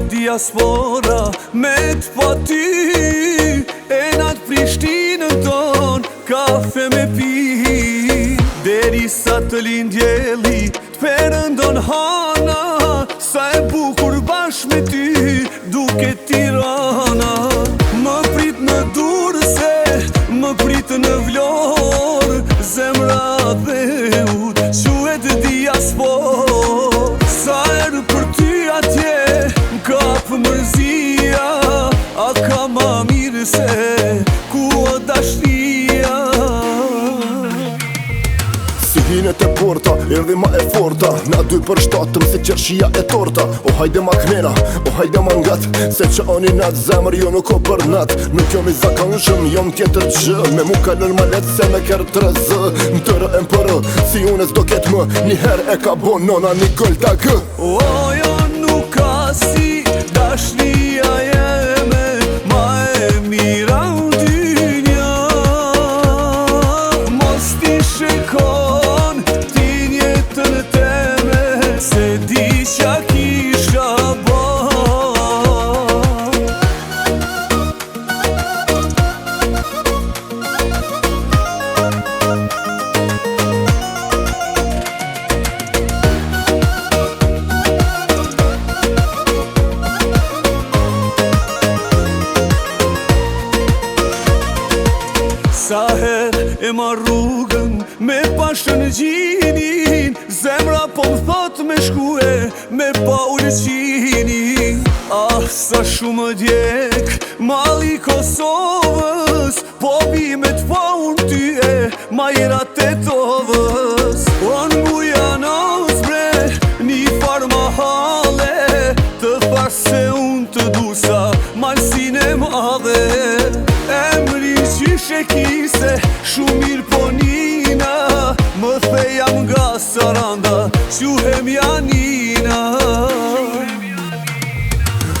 diaspora me t'pa ty, e natë Prishtinën ton kafe me pi. Deri sa të lindjeli t'perëndon hana, sa e bukur bashkë me ty duke Tirana. Më prit në Durrëse, më prit në Vlorë, zemra dhe ut quhet diaspor. Sa erë për ty atje m'kap mërzia, a ka ma mirë se ku o dashnia. Si hinet e porta, erdhi ma e forta, na 2/7 se qershia e torta. O hajde ma knena, o hajde ma ngat, se që oni nat zemër jo nuk o për nat. Nuk jom i zakonshëm, jom tjetër gjë, me mu kalën ma let se me kërë 3 në tërë e më përë, si unë s'do ketë më, njëherë e ka bon nona Nikol Tagë. O jo nuk ka si dashnia jeme, ma e mira u dynja. Mos t'i shikon ti njetën teme, se di qa kisha ba. Sa her e ma rrugën me pashën gjinin, zemra po m'thot me shkue me pa ullëqinin. Ah, sa shumë djek mali Kosovës, po bime t'pa unë ty e majra Tetovës. O n'Bujanos bre, një far mahale, të thash se unë të dusa malsin e madhe. Emri qyshe kise, shumë mirë po nina, më the jam nga Saranda, quhem Janina.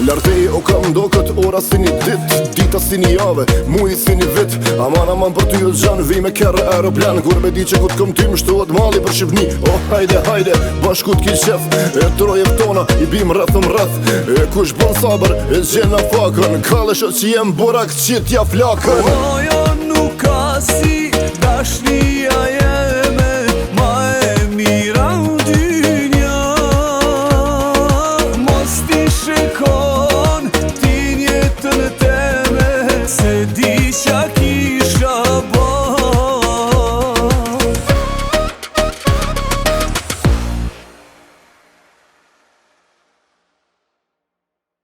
Lartej o kam do këtë ora si një dit, dita si një jave, muj si një vit. Aman për ty o gjanë, vi me kërë aeroplan, kur me di që ku t'kom ty më shtohet mali për Shqipni. O hajde, hajde, bashku t'ki qef, e trojev tona, i bim rrethëm rreth. E kush bon sabër, e gjena fakën, kalesho që jem borak qitja flakën. O jo nuk ka si dashnia jeme, ma e mira u dynja. Mos t'i shikon ti njetën teme, se di qa